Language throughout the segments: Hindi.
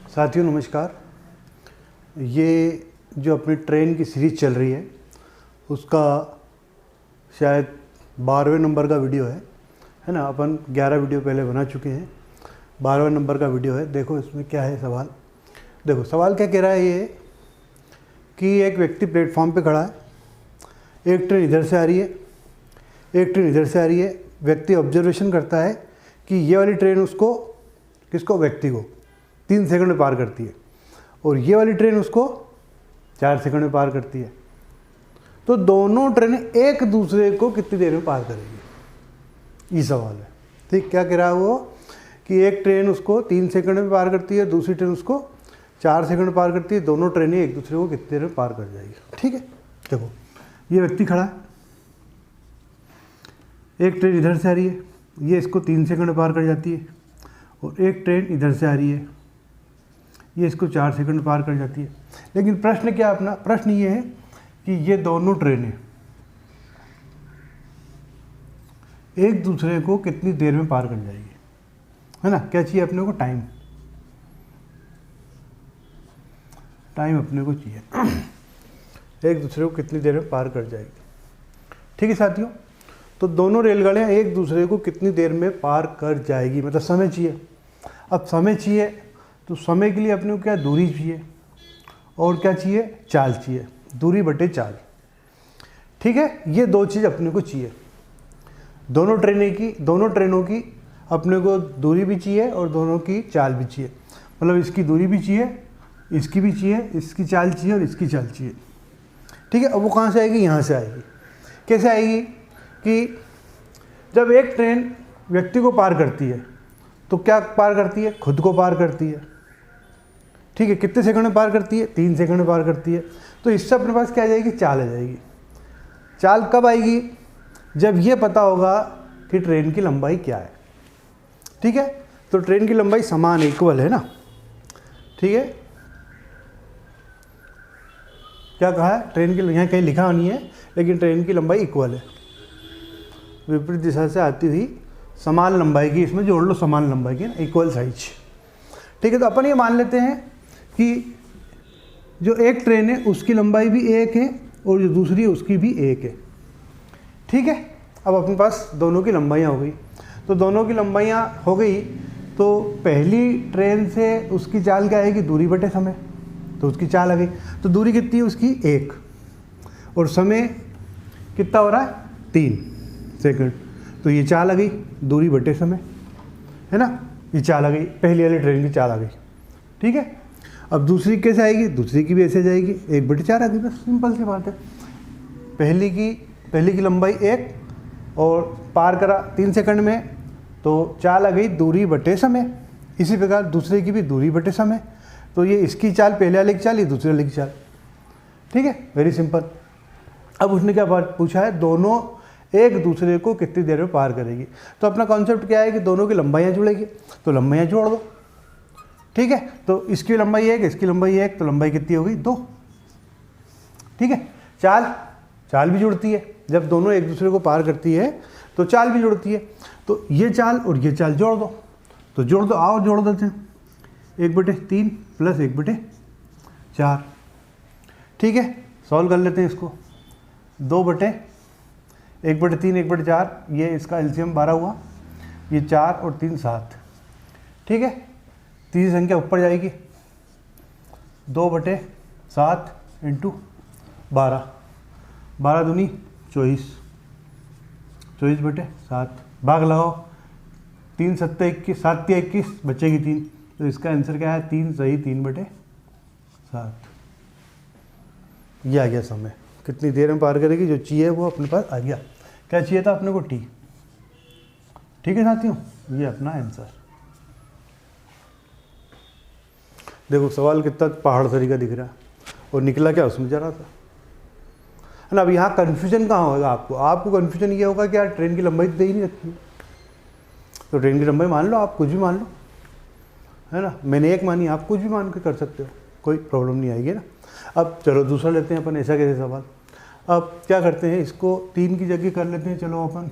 साथियों नमस्कार। ये जो अपनी ट्रेन की सीरीज़ चल रही है उसका शायद 12वें नंबर का वीडियो है ना। अपन 11 वीडियो पहले बना चुके हैं, 12वें नंबर का वीडियो है। देखो इसमें क्या है सवाल। देखो सवाल क्या कह रहा है ये कि एक व्यक्ति प्लेटफॉर्म पे खड़ा है, एक ट्रेन इधर से आ रही है, एक ट्रेन इधर से आ रही है। व्यक्ति ऑब्जर्वेशन करता है कि ये वाली ट्रेन उसको, किसको, व्यक्ति को 3 सेकंड में पार करती है और ये वाली ट्रेन उसको 4 सेकंड में पार करती है। तो दोनों ट्रेनें एक दूसरे को कितनी देर में पार करेगी, ये सवाल है। ठीक, क्या कह रहा है वो कि एक ट्रेन उसको 3 सेकंड में पार करती है, दूसरी ट्रेन उसको 4 सेकंड में पार करती है। दोनों ट्रेनें एक दूसरे को कितनी देर में पार कर जाएगी। ठीक है, देखो ये व्यक्ति खड़ा है, एक ट्रेन इधर से आ रही है, ये इसको 3 सेकंड में पार कर जाती है और एक ट्रेन इधर से आ रही है, ये इसको 4 सेकंड पार कर जाती है। लेकिन प्रश्न क्या, अपना प्रश्न ये है कि ये दोनों ट्रेनें एक दूसरे को कितनी देर में पार कर जाएगी, है ना। क्या चाहिए अपने को, टाइम। टाइम अपने को चाहिए एक दूसरे को कितनी देर में पार कर जाएगी। ठीक है साथियों, तो दोनों रेलगाड़ियाँ एक दूसरे को कितनी देर में पार कर जाएगी, मतलब समय चाहिए। अब समय चाहिए तो समय के लिए अपने को क्या, दूरी चाहिए और क्या चाहिए, चाल चाहिए, दूरी बटे चाल। ठीक है, ये दो चीज़ अपने को चाहिए। दोनों ट्रेनों की अपने को दूरी भी चाहिए और दोनों की चाल भी चाहिए। मतलब इसकी दूरी भी चाहिए, इसकी भी चाहिए, इसकी चाल चाहिए और इसकी चाल चाहिए। ठीक है, अब वो कहाँ से आएगी, यहाँ से आएगी। कैसे आएगी कि जब एक ट्रेन व्यक्ति को पार करती है तो क्या पार करती है, खुद को पार करती है। ठीक है, कितने सेकंड में पार करती है, 3 सेकंड में पार करती है। तो इससे अपने पास क्या आ जाएगी, चाल आ जाएगी। चाल कब आएगी, जब ये पता होगा कि ट्रेन की लंबाई क्या है। ठीक है, तो ट्रेन की लंबाई समान इक्वल है ना। ठीक है, क्या कहा है, ट्रेन की, यहाँ कहीं लिखा नहीं है लेकिन ट्रेन की लंबाई इक्वल है, विपरीत दिशा से आती हुई समान लंबाई की। इसमें जोड़ लो समान लंबाई की, इक्वल साइज। ठीक है, तो अपन ये मान लेते हैं कि जो एक ट्रेन है उसकी लंबाई भी 1 है और जो दूसरी है उसकी भी 1 है। ठीक है, अब अपने पास दोनों की लंबाइयाँ हो गई। तो दोनों की लंबाइयाँ हो गई तो पहली ट्रेन से उसकी चाल क्या आएगी, दूरी बटे समय, तो उसकी चाल आ गई। तो दूरी कितनी है उसकी, 1, और समय कितना हो रहा है, 3 सेकंड। तो ये चाल आ गई, दूरी बटे समय, है ना। ये चाल आ गई, पहली वाली ट्रेन की चाल आ गई। ठीक है, अब दूसरी कैसे आएगी, दूसरी की भी ऐसे जाएगी, 1/4 आ गई। बस सिंपल सी बात है। पहली की लंबाई 1 और पार करा 3 सेकंड में, तो चाल आ गई दूरी बटे समय। इसी प्रकार दूसरे की भी दूरी बटे समय। तो ये इसकी चाल पहले वाले की चाल, ये दूसरे वाले की चाल। ठीक है, वेरी सिंपल। अब उसने क्या पूछा है, दोनों एक दूसरे को कितनी देर में पार करेगी। तो अपना कॉन्सेप्ट क्या है कि दोनों की लंबाइयाँ जुड़ेगी, तो लंबाइयाँ जोड़ दो। ठीक है, तो इसकी लंबाई 1, इसकी लंबाई 1, तो लंबाई कितनी हो गई, 2। ठीक है, चाल भी जुड़ती है। जब दोनों एक दूसरे को पार करती है तो चाल भी जुड़ती है। तो ये चाल और ये चाल जोड़ दो, तो जोड़ दो, आओ जोड़ देते हैं। 1/3 प्लस 1/4। ठीक है, सॉल्व कर लेते हैं इसको। 1/3 1/4, ये इसका एलसीएम 12 हुआ, ये 4 और 3 7। ठीक है, तीसरी संख्या ऊपर जाएगी, 2/7 इंटू 12, 12 दूनी 24, 24/7। भाग लगाओ, 3 7 21, 7 3 21, बचेगी 3। तो इसका आंसर क्या है, 3 सही 3/7। ये आ गया समय, कितनी देर में पार करेगी। जो चाहिए वो अपने पास आ गया। क्या चाहिए था अपने को, टी। ठीक है साथियों, ये अपना आंसर। देखो सवाल कितना पहाड़ तरीका दिख रहा है और निकला क्या उसमें जा रहा था, है ना। अब यहाँ कन्फ्यूजन कहाँ होगा आपको कन्फ्यूजन ये होगा कि यार ट्रेन की लंबाई तो दे ही नहीं रखी, तो ट्रेन की लंबाई मान लो, आप कुछ भी मान लो, है ना। मैंने 1 मानी, आप कुछ भी मान के कर सकते हो, कोई प्रॉब्लम नहीं आएगी ना। अब चलो दूसरा लेते हैं अपन, ऐसा कैसे सवाल। अब क्या करते हैं, इसको 3 की जगह कर लेते हैं, चलो अपन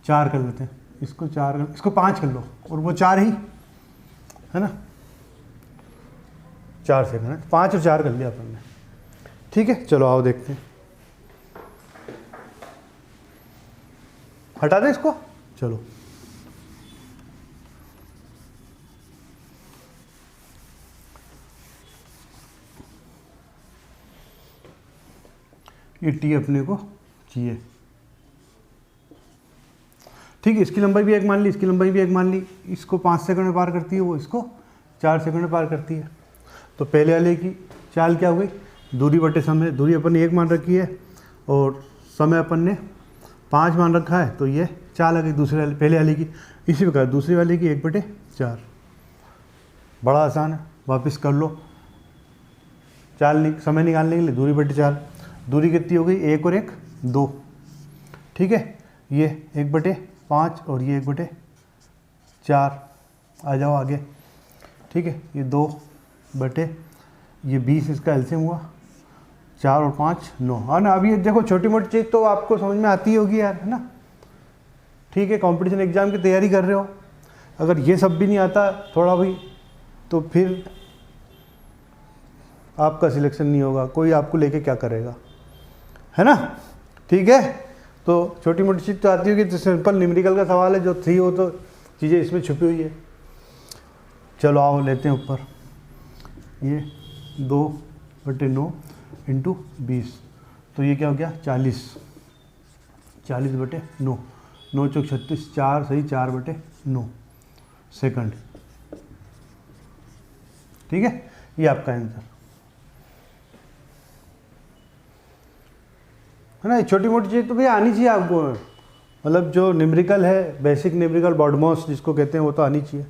4 कर लेते हैं, इसको 4 इसको 5 कर लो, और वो 4 ही है ना, 4 सेकंड है, 5 और 4 कर लिया अपन ने। ठीक है, चलो आओ देखते हैं, हटा दें इसको। चलो ये टी अपने को चाहिए। ठीक है, इसकी लंबाई भी 1 मान ली, इसकी लंबाई भी 1 मान ली। इसको 5 सेकंड में पार करती है, वो इसको 4 सेकंड में पार करती है। तो पहले वाले की चाल क्या हो गई, दूरी बटे समय। दूरी अपन ने 1 मान रखी है और समय अपन ने 5 मान रखा है, तो ये चाल आ गई दूसरे वाले, पहले वाले की। इसी प्रकार दूसरे वाले की 1/4। बड़ा आसान है, वापस कर लो। समय निकालने के लिए दूरी बटे 4, दूरी कितनी हो गई, 1 और 1 2। ठीक है, ये 1/5 और ये 1/4। आ जाओ आगे। ठीक है, ये 2/20 इसका एलसीएम हुआ, 4 और 5 9। हाँ ना, अभी देखो छोटी मोटी चीज़ तो आपको समझ में आती होगी यार, है ना। ठीक है, कंपटीशन एग्जाम की तैयारी कर रहे हो, अगर ये सब भी नहीं आता थोड़ा भी, तो फिर आपका सिलेक्शन नहीं होगा, कोई आपको लेके क्या करेगा, है ना। ठीक है, तो छोटी मोटी चीज़ तो आती होगी। तो सिंपल न्यूमेरिकल का सवाल है, जो थी वो तो चीज़ें इसमें छुपी हुई है। चलो आओ लेते हैं ऊपर, ये 2/9 इंटू 20, तो ये क्या हो गया 40। 40/9, 9 चौक 36, 4 सही 4/9 सेकंड। ठीक है, ये आपका आंसर है ना। छोटी मोटी चीज़ तो भैया आनी चाहिए आपको, मतलब जो न्यूमेरिकल है, बेसिक न्यूमेरिकल बॉडमॉस जिसको कहते हैं, वो तो आनी चाहिए,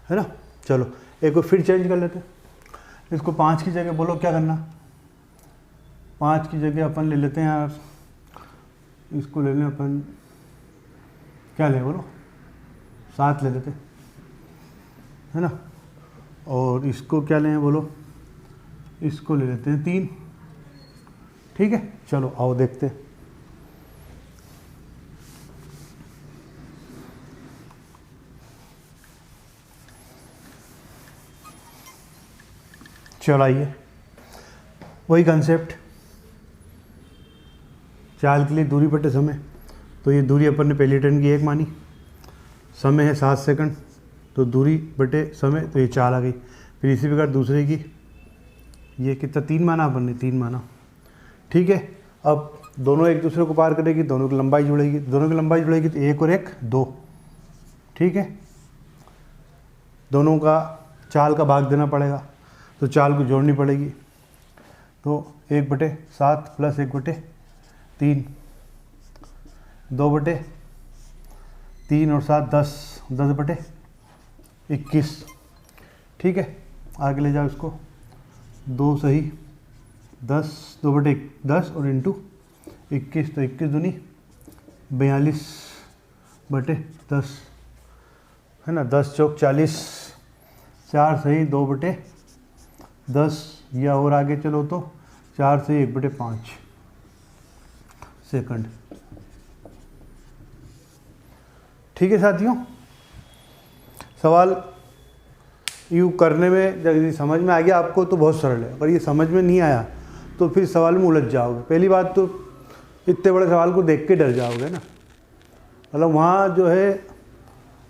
है ना। चलो एक को फिर चेंज कर लेते हैं, इसको 5 की जगह बोलो क्या करना। 5 की जगह अपन ले लेते हैं यार, इसको ले लें अपन, क्या लें बोलो, 7 ले लेते हैं, है ना। और इसको क्या लें बोलो, इसको ले लेते हैं 3। ठीक है, चलो आओ देखते हैं। चलो आइए, वही कंसेप्ट, चाल के लिए दूरी बटे समय। तो ये दूरी अपन ने पहली टर्न की 1 मानी, समय है 7 सेकंड, तो दूरी बटे समय, तो ये चाल आ गई। फिर इसी प्रकार दूसरे की, ये कितना 3 माना अपन ने, 3 माना। ठीक है, अब दोनों एक दूसरे को पार करेगी, दोनों की लंबाई जुड़ेगी, दोनों की लंबाई जुड़ेगी तो 1 और 1 2। ठीक है, दोनों का चाल का भाग देना पड़ेगा, तो चाल को जोड़नी पड़ेगी। तो 1/7 प्लस 1/3, 2/3 और 7 10, 10/21। ठीक है, आगे ले जाओ इसको, 2 सही 10, 2/10 और इंटू 21, तो 21 दूनी 42/10, है ना। 10 चौक 40, 4 सही 2/10, या और आगे चलो तो 4 सही 1/5 सेकंड। ठीक है साथियों, सवाल यूँ करने में यदि समझ में आ गया आपको तो बहुत सरल है, अगर ये समझ में नहीं आया तो फिर सवाल में उलझ जाओगे। पहली बात तो इतने बड़े सवाल को देख के डर जाओगे ना, मतलब वहाँ जो है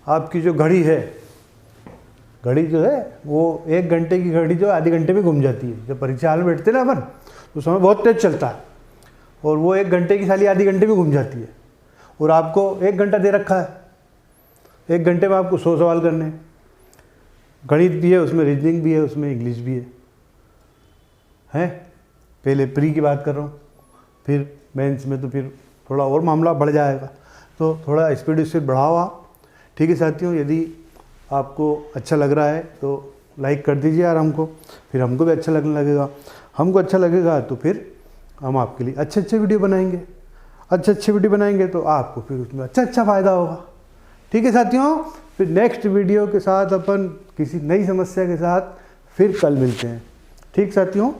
आपकी जो घड़ी है, घड़ी जो है वो 1 घंटे की घड़ी जो आधे घंटे में घूम जाती है। जब परीक्षा हाल में बैठते ना अपन, तो समय बहुत तेज चलता है, और वो 1 घंटे की साली आधे घंटे में घूम जाती है। और आपको 1 घंटा दे रखा है, 1 घंटे में आपको 100 सवाल करने हैं। गणित भी है उसमें, रीजनिंग भी है उसमें, इंग्लिश भी है। पहले प्री की बात कर रहा हूँ, फिर मेंस में तो फिर थोड़ा और मामला बढ़ जाएगा, तो थोड़ा स्पीड बढ़ाओ आप। ठीक है साथियों, यदि आपको अच्छा लग रहा है तो लाइक कर दीजिए यार हमको, फिर हमको भी अच्छा लगने लगेगा। हमको अच्छा लगेगा तो फिर हम आपके लिए अच्छे वीडियो बनाएंगे, अच्छे वीडियो बनाएंगे तो आपको फिर उसमें अच्छा फ़ायदा होगा। ठीक है साथियों, फिर नेक्स्ट वीडियो के साथ अपन किसी नई समस्या के साथ फिर कल मिलते हैं। ठीक साथियों।